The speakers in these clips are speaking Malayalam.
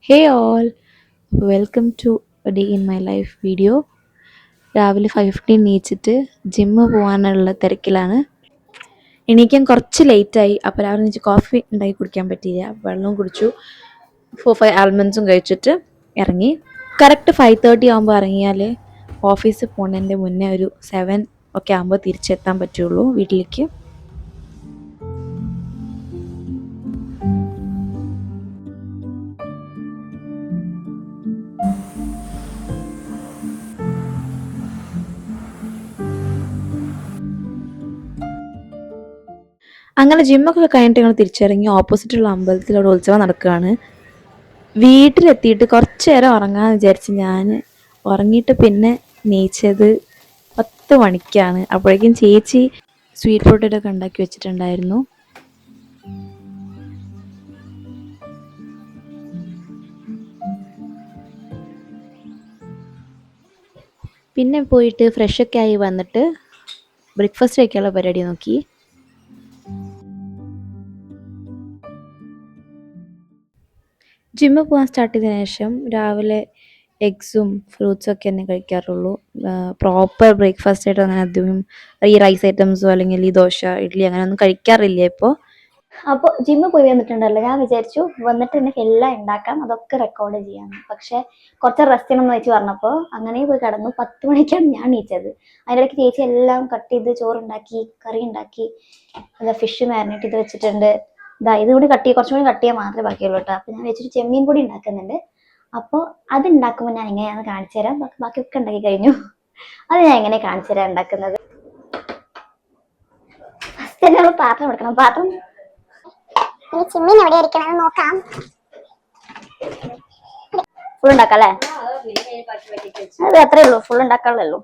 Hey all, welcome to a day in my life video. രാവിലെ 5:15 എണീച്ചിട്ട് ജിമ്മ് പോകാനുള്ള തിരക്കിലാണ്. എണീക്കാൻ കുറച്ച് ലേറ്റായി. അപ്പോൾ രാവിലെ എണീച്ച് കോഫി ഉണ്ടാക്കി കുടിക്കാൻ പറ്റിയില്ല. വെള്ളം കുടിച്ചു. 4-5 ആൽമണ്ട്സും കഴിച്ചിട്ട് ഇറങ്ങി. കറക്റ്റ് 5:30 ആകുമ്പോൾ ഇറങ്ങിയാൽ ഓഫീസിൽ പോകുന്നതിൻ്റെ മുന്നേ ഒരു 7 ഒക്കെ ആകുമ്പോൾ തിരിച്ചെത്താൻ പറ്റുള്ളൂ വീട്ടിലേക്ക്. അങ്ങനെ ജിമ്മൊക്കെ കഴിഞ്ഞിട്ട് ഞങ്ങൾ തിരിച്ചിറങ്ങി. ഓപ്പോസിറ്റുള്ള അമ്പലത്തിൽ അവിടെ ഉത്സവം നടക്കുകയാണ്. വീട്ടിലെത്തിയിട്ട് കുറച്ച് നേരം ഉറങ്ങാമെന്ന് വിചാരിച്ച് ഞാൻ ഉറങ്ങിയിട്ട് പിന്നെ എണീച്ചത് 10 മണിക്കാണ്. അപ്പോഴേക്കും ചേച്ചി സ്വീറ്റ് പൊട്ടറ്റോ ഒക്കെ ഉണ്ടാക്കി വെച്ചിട്ടുണ്ടായിരുന്നു. പിന്നെ പോയിട്ട് ഫ്രഷൊക്കെ ആയി വന്നിട്ട് ബ്രേക്ക്ഫാസ്റ്റ് കഴിക്കാനുള്ള പരിപാടി നോക്കി. ജിമ്മിൽ പോകാൻ സ്റ്റാർട്ട് ചെയ്തതിന് ശേഷം രാവിലെ എഗ്സും ഫ്രൂട്ട്സും ഒക്കെ തന്നെ കഴിക്കാറുള്ളൂ. പ്രോപ്പർ ബ്രേക്ക്ഫാസ്റ്റ് ആയിട്ട് അങ്ങനെ അധികം ഈ റൈസ് ഐറ്റംസോ അല്ലെങ്കിൽ ഈ ദോശ ഇഡ്ഡലി അങ്ങനെ ഒന്നും കഴിക്കാറില്ല ഇപ്പോൾ. അപ്പോൾ ജിമ്മിൽ പോയി വന്നിട്ടുണ്ടല്ലോ, ഞാൻ വിചാരിച്ചു വന്നിട്ട് എനിക്ക് എല്ലാം ഉണ്ടാക്കാം, അതൊക്കെ റെക്കോർഡ് ചെയ്യാം. പക്ഷെ കുറച്ച് റെസ്റ്റ് ചെയ്യണമെന്ന് വെച്ച് പറഞ്ഞപ്പോൾ അങ്ങനെ പോയി കിടന്നു. 10 മണിക്കാണ് ഞാൻ എണീച്ചത്. അതിനിടയ്ക്ക് ചേച്ചി എല്ലാം കട്ട് ചെയ്ത് ചോറുണ്ടാക്കി, കറി ഉണ്ടാക്കി, ഫിഷ് മാരിനേറ്റ് ചെയ്ത് വെച്ചിട്ടുണ്ട്. ഇത് കൂടി കുറച്ചും കൂടി കട്ട് ചെയ്യാൻ മാത്രമേ ബാക്കിയുള്ളൂ കേട്ടോ. അപ്പോൾ ഞാൻ വെച്ചിട്ട് ചെമ്മീൻ പൊടി ഉണ്ടാക്കുന്നുണ്ട്. അപ്പോൾ അത് ഉണ്ടാക്കുമ്പോൾ ഞാൻ എങ്ങനെയാണെന്ന് കാണിച്ചു തരാം. ബാക്കിയൊക്കെ ഉണ്ടാക്കി കഴിഞ്ഞു. അത് ഞാൻ എങ്ങനെ കാണിച്ചു തരാം ഉണ്ടാക്കുന്നത്. ഫസ്റ്റ് തന്നെ നമ്മൾ പാത്രം എടുക്കണം. പാത്രം ചെമ്മീൻ എവിടെ ഇരിക്കണെന്ന് നോക്കാം. ഫുൾ ഉണ്ടാക്കാം അല്ലേ? അത് അത്രേ ഉള്ളൂ, ഫുൾ ഉണ്ടാക്കാനുള്ളൂ.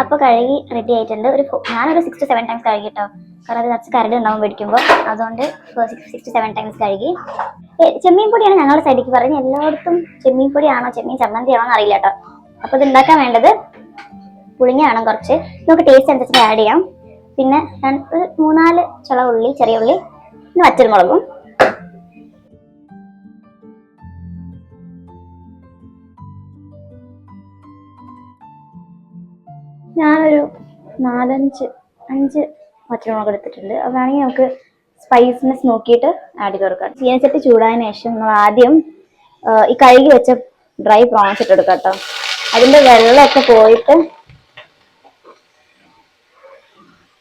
അപ്പൊ കഴുകി റെഡി ആയിട്ടുണ്ട്. ഞാനൊരു 6 to 7 ടൈംസ് കഴുകി കേട്ടോ. കാരണം അത് കുറച്ച് കരട് ഉണ്ടാവും മേടിക്കുമ്പോൾ. അതുകൊണ്ട് 6 to 7 ടൈംസ് കഴുകി. ചെമ്മീൻ പൊടിയാണ് ഞങ്ങളുടെ സൈഡിലേക്ക് പറയുന്നത്. എല്ലായിടത്തും ചെമ്മീൻ പൊടിയാണോ ചെമ്മീൻ ചമ്മന്തി ആണോ എന്ന് അറിയില്ല കേട്ടോ. അപ്പൊ ഇത് ഉണ്ടാക്കാൻ വേണ്ടത് പുളിങ്ങ വേണം കുറച്ച്. നമുക്ക് ടേസ്റ്റ് അനുസരിച്ച് ആഡ് ചെയ്യാം. പിന്നെ 3-4 ചുള ഉള്ളി, ചെറിയ ഉള്ളി, പിന്നെ വറ്റൽമുളകും. ഞാനൊരു 4-5 വറ്റൽമുളക് എടുത്തിട്ടുണ്ട്. അത് വേണമെങ്കിൽ നമുക്ക് സ്പൈസിനെസ് നോക്കിയിട്ട് ആഡ് ചെയ്ത് കൊടുക്കാം. ചീനച്ചട്ടി ചൂടായതിനു ശേഷം നമ്മൾ ആദ്യം ഈ കഴുകി വെച്ച ഡ്രൈ പ്രോൺസ് ഇട്ടെടുക്കാം കേട്ടോ. അതിന്റെ വെള്ളമൊക്കെ പോയിട്ട്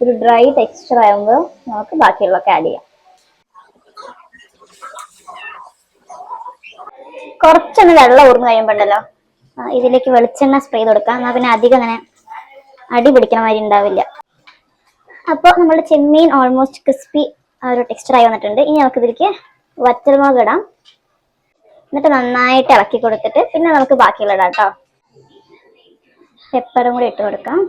ഒരു ഡ്രൈ ടെക്സ്ചർ ആകുമ്പോൾ നമുക്ക് ബാക്കിയുള്ളതൊക്കെ ആഡ് ചെയ്യാം. കുറച്ചൊന്ന് വെള്ളം ഊർന്ന് കഴിയുമ്പോണ്ടല്ലോ ഇതിലേക്ക് വെളിച്ചെണ്ണ സ്പ്രേ ചെയ്ത് കൊടുക്കാം. എന്നാൽ പിന്നെ അധികം അങ്ങനെ അടി പിടിക്കണ മാതിരി ഉണ്ടാവില്ല. അപ്പോൾ നമ്മുടെ ചെമ്മീൻ ഓൾമോസ്റ്റ് ക്രിസ്പി ആ ഒരു ടെക്സ്ചർ ആയി വന്നിട്ടുണ്ട്. ഇനി നമുക്ക് ഇതിലേക്ക് വറ്റൽമുളക് ഇടാം. എന്നിട്ട് നന്നായിട്ട് ഇളക്കി കൊടുത്തിട്ട് പിന്നെ നമുക്ക് ബാക്കിയുള്ള ഇടാം കേട്ടോ. പെപ്പറും കൂടി ഇട്ട് കൊടുക്കാം.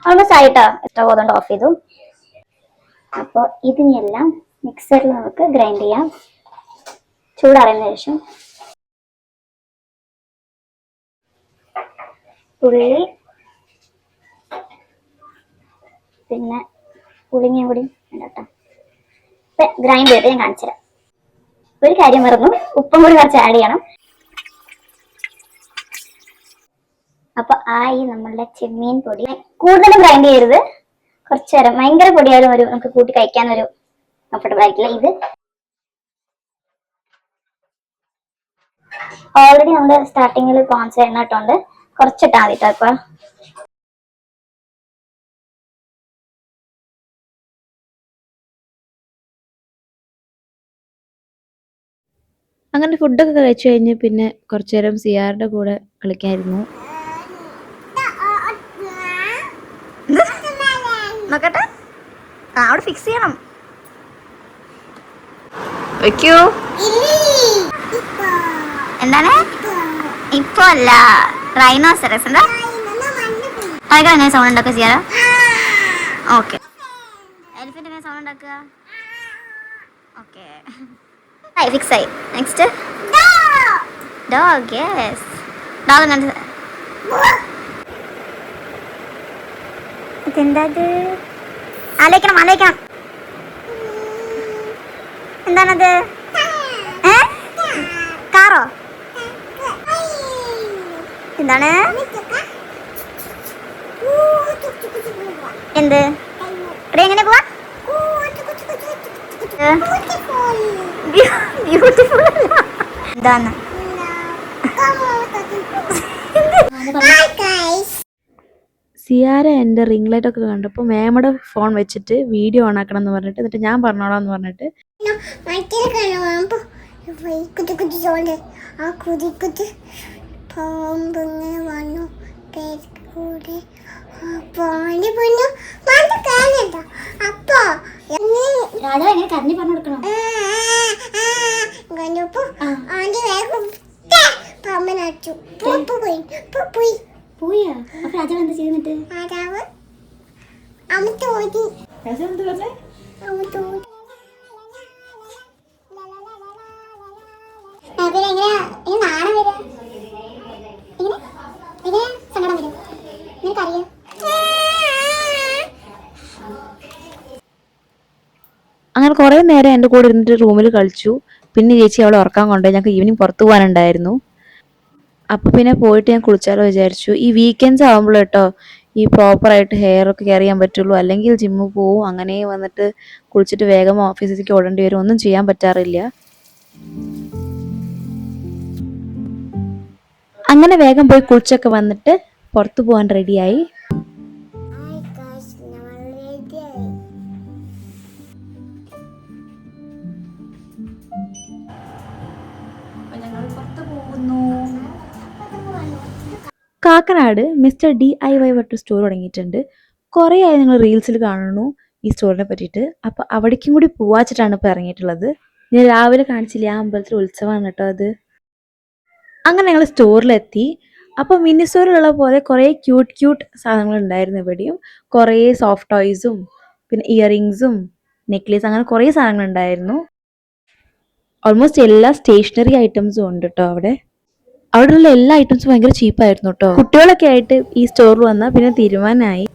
ഓൾമോസ്റ്റ് ആയിട്ടോ. സ്റ്റവ് അതുകൊണ്ട് ഓഫ് ചെയ്തു. അപ്പോൾ ഇതിനെല്ലാം മിക്സറിൽ നമുക്ക് ഗ്രൈൻഡ് ചെയ്യാം. ചൂടാറിയതിനു ശേഷം ഉള്ളി പിന്നെ പുളിങ്ങയും കൂടി ഇടട്ടോ. ഗ്രൈൻഡ് ചെയ്തിട്ട് ഞാൻ കാണിച്ചു തരാം. ഒരു കാര്യം മറന്നു, ഉപ്പും കൂടി കുറച്ച് ആഡ് ചെയ്യണം. അപ്പൊ ആയി നമ്മളുടെ ചെമ്മീൻ പൊടി. കൂടുതലും ഗ്രൈൻഡ് ചെയ്യരുത്, കുറച്ചു നേരം. ഭയങ്കര പൊടിയായാലും നമുക്ക് കൂട്ടി കഴിക്കാനൊരു കംഫർട്ടബിൾ ആയിട്ടില്ല. ഇത് ഓൾറെഡി നമ്മുടെ സ്റ്റാർട്ടിങ്ങിൽ പ്രോൺസ് എണ്ണ ഇട്ടുണ്ട്, കുറച്ചിട്ടാ മതി കേട്ടോ. ഇപ്പൊ അങ്ങനെ ഫുഡൊക്കെ കഴിച്ചു കഴിഞ്ഞ് പിന്നെ കുറച്ചു നേരം സിയാറുടെ കൂടെ കളിക്കായിരുന്നു. നോക്കട്ടെ, അവിടെ ഫിക്സ് ചെയ്യണം. വെക്കൂ. എന്താണ്? ഇപ്പൊ അല്ല, റൈനോസറസ്. എന്താ അതൊക്കെ എങ്ങനെ സൗണ്ട് ഉണ്ടാക്കുക ചെയ്യാറോ? ഓക്കെ. എലിഫന്റ് എങ്ങനെ സൗണ്ട് ഉണ്ടാക്കുക? ഓക്കെ, ഫിക്സ് ആയി. Next dog. യെസ്, ഡോഗ് എങ്ങനെ? ഇതെന്താ? ആലോചിക്കണം. എന്താണത്? കാറോ? എന്താണ്? എന്ത്? എങ്ങനെ പോവാ? ബ്യൂട്ടിഫുൾ എന്താണ്? സിയാര എൻ്റെ റിംഗ് ലൈറ്റ് ഒക്കെ കണ്ടപ്പോൾ മേമയുടെ ഫോൺ വെച്ചിട്ട് വീഡിയോ ഓൺ ആക്കണം എന്ന് പറഞ്ഞിട്ട് എന്നിട്ട് ഞാൻ പറഞ്ഞോളാം എന്ന് പറഞ്ഞിട്ട് രാജാവ് എങ്ങനെ കരഞ്ഞു പറഞ്ഞു കൊടുക്കണം? പോയാ? അപ്പൊ രാജാവ് എന്താ ചെയ്യുന്നിട്ട്? രാജാവ് എന്ത് പറഞ്ഞേ? അങ്ങനെ കുറേ നേരം എൻ്റെ കൂടെ ഇരുന്നിട്ട് റൂമിൽ കളിച്ചു. പിന്നെ ചേച്ചി അവളെ ഉറക്കാൻ കൊണ്ടുപോയി. ഞങ്ങൾക്ക് ഈവനിങ് പുറത്തു പോകാനുണ്ടായിരുന്നു. അപ്പോൾ പിന്നെ പോയിട്ട് ഞാൻ കുളിച്ചാലോ വിചാരിച്ചു. ഈ വീക്കെൻഡ്സ് ആകുമ്പോൾ കേട്ടോ ഈ പ്രോപ്പറായിട്ട് ഹെയർ ഒക്കെ കെയർ ചെയ്യാൻ പറ്റുള്ളൂ. അല്ലെങ്കിൽ ജിമ്മിൽ പോവും, അങ്ങനെ വന്നിട്ട് കുളിച്ചിട്ട് വേഗം ഓഫീസിലേക്ക് ഓടേണ്ടി വരും. ഒന്നും ചെയ്യാൻ പറ്റാറില്ല. അങ്ങനെ വേഗം പോയി കുളിച്ചൊക്കെ വന്നിട്ട് പുറത്തു പോകാൻ റെഡിയായി. കാക്കനാട് മിസ്റ്റർ DIY വട്ട് സ്റ്റോർ തുടങ്ങിയിട്ടുണ്ട്. കുറേ ആയി നിങ്ങൾ റീൽസിൽ കാണുന്നു ഈ സ്റ്റോറിനെ പറ്റിയിട്ട്. അപ്പോൾ അവിടേക്കും കൂടി പോവാച്ചിട്ടാണ് ഇപ്പോൾ ഇറങ്ങിയിട്ടുള്ളത്. ഞാൻ രാവിലെ കാണിച്ചില്ല, ആ അമ്പലത്തിൽ ഉത്സവമാണ് കേട്ടോ അത്. അങ്ങനെ ഞങ്ങൾ സ്റ്റോറിലെത്തി. അപ്പോൾ മിനി സ്റ്റോറിലുള്ള പോലെ കുറേ ക്യൂട്ട് സാധനങ്ങൾ ഉണ്ടായിരുന്നു ഇവിടെയും. കുറേ സോഫ്റ്റ് ടോയ്സും പിന്നെ ഇയറിങ്സും നെക്ലേസ് അങ്ങനെ കുറേ സാധനങ്ങൾ ഉണ്ടായിരുന്നു. ഓൾമോസ്റ്റ് എല്ലാ സ്റ്റേഷനറി ഐറ്റംസും ഉണ്ട് കേട്ടോ അവിടെ. അവിടെയുള്ള എല്ലാ ഐറ്റംസും ഭയങ്കര ചീപ്പായിരുന്നു കേട്ടോ. കുട്ടികളൊക്കെ ആയിട്ട് ഈ സ്റ്റോറിൽ വന്നാൽ പിന്നെ തീരുമാനമായി.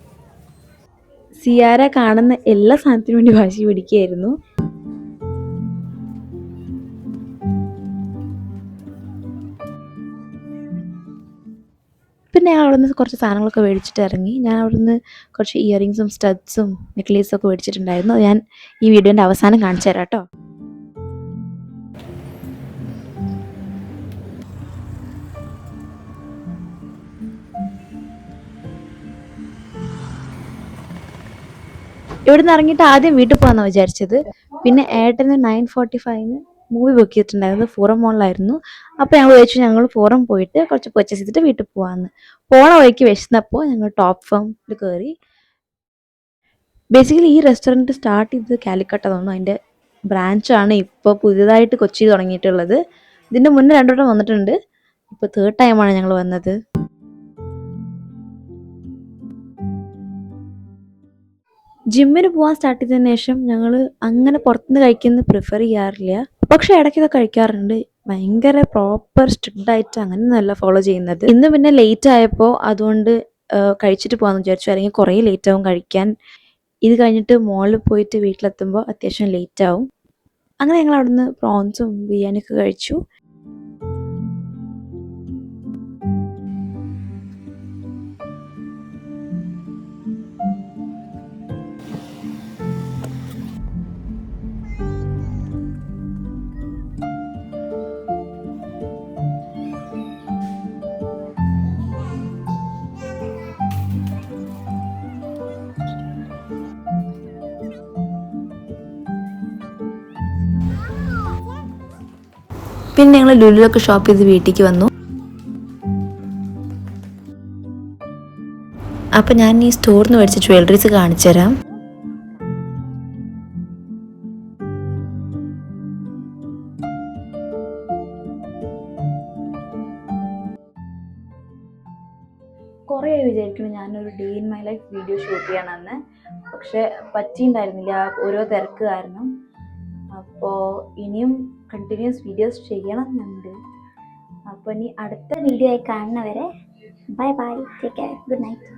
സിയാര കാണുന്ന എല്ലാ സാധനത്തിനും വേണ്ടി വാശി പിടിക്കുകയായിരുന്നു. പിന്നെ ഞാൻ അവിടെ നിന്ന് കുറച്ച് സാധനങ്ങളൊക്കെ മേടിച്ചിട്ട് ഇറങ്ങി. ഞാൻ അവിടെ നിന്ന് കുറച്ച് ഇയറിങ്സും സ്റ്റഡ്സും നെക്ലേസും ഒക്കെ മേടിച്ചിട്ടുണ്ടായിരുന്നു. ഞാൻ ഈ വീഡിയോൻ്റെ അവസാനം കാണിച്ചു തരാം കേട്ടോ. ഇവിടെ നിന്ന് ഇറങ്ങിയിട്ട് ആദ്യം വീട്ടിൽ പോകാമെന്നാണ് വിചാരിച്ചത്. പിന്നെ ഏട്ടന് 9:45 മൂവി ബുക്ക് ചെയ്തിട്ടുണ്ടായിരുന്നു. ഫോറം മോളിലായിരുന്നു. അപ്പോൾ ഞങ്ങൾ വിചാരിച്ചു ഞങ്ങൾ ഫോറം പോയിട്ട് കുറച്ച് പർച്ചേസ് ചെയ്തിട്ട് വീട്ടിൽ പോകാമെന്ന്. പോണ വഴിക്ക് വിശന്നപ്പോൾ ഞങ്ങൾ ടോപ്പ് ഫേമിൽ കയറി. ബേസിക്കലി ഈ റെസ്റ്റോറൻറ്റ് സ്റ്റാർട്ട് ചെയ്തത് കാലിക്കട്ട തോന്നുന്നു. അതിൻ്റെ ബ്രാഞ്ചാണ് ഇപ്പോൾ പുതിയതായിട്ട് കൊച്ചി തുടങ്ങിയിട്ടുള്ളത്. ഇതിൻ്റെ മുന്നേ 2 വട്ടം വന്നിട്ടുണ്ട്. ഇപ്പോൾ 3rd ടൈമാണ് ഞങ്ങൾ വന്നത്. ജിമ്മിന് പോകാൻ സ്റ്റാർട്ട് ചെയ്തതിന് ശേഷം ഞങ്ങൾ അങ്ങനെ പുറത്തുനിന്ന് കഴിക്കുന്നത് പ്രിഫർ ചെയ്യാറില്ല. പക്ഷെ ഇടയ്ക്കൊക്കെ കഴിക്കാറുണ്ട്. ഭയങ്കര പ്രോപ്പർ സ്ട്രിക്റ്റ് ആയിട്ട് അങ്ങനെയൊന്നുമല്ല ഫോളോ ചെയ്യുന്നത്. ഇന്ന് പിന്നെ ലേറ്റ് ആയപ്പോൾ അതുകൊണ്ട് കഴിച്ചിട്ട് പോകാമെന്ന് വിചാരിച്ചു. അല്ലെങ്കിൽ കുറേ ലേറ്റ് ആവും കഴിക്കാൻ. ഇത് കഴിഞ്ഞിട്ട് മോളിൽ പോയിട്ട് വീട്ടിലെത്തുമ്പോൾ അത്യാവശ്യം ലേറ്റ് ആവും. അങ്ങനെ ഞങ്ങൾ അവിടുന്ന് പ്രോൺസും ബിരിയാണിയൊക്കെ കഴിച്ചു. പിന്നെ ഞങ്ങൾ ലുലുലൊക്കെ ഷോപ്പ് ചെയ്ത് വീട്ടിലേക്ക് വന്നു. അപ്പം ഞാൻ ഈ സ്റ്റോറിൽ നിന്ന് മേടിച്ച ജ്വല്ലറീസ് കാണിച്ചു തരാം. കുറേ വിചാരിക്കണം ഞാനൊരു day in my life video shoot ചെയ്യണമെന്ന്. പക്ഷെ പറ്റിയിട്ടുണ്ടായിരുന്നില്ല ഓരോ തിരക്ക് കാരണം. അപ്പോൾ ഇനിയും കണ്ടിന്യൂസ് വീഡിയോസ് ചെയ്യണം എന്നുണ്ട്. അപ്പോൾ ഇനി അടുത്ത വീഡിയോ ആയി കാണുന്നവരെ bye bye, take care, good night.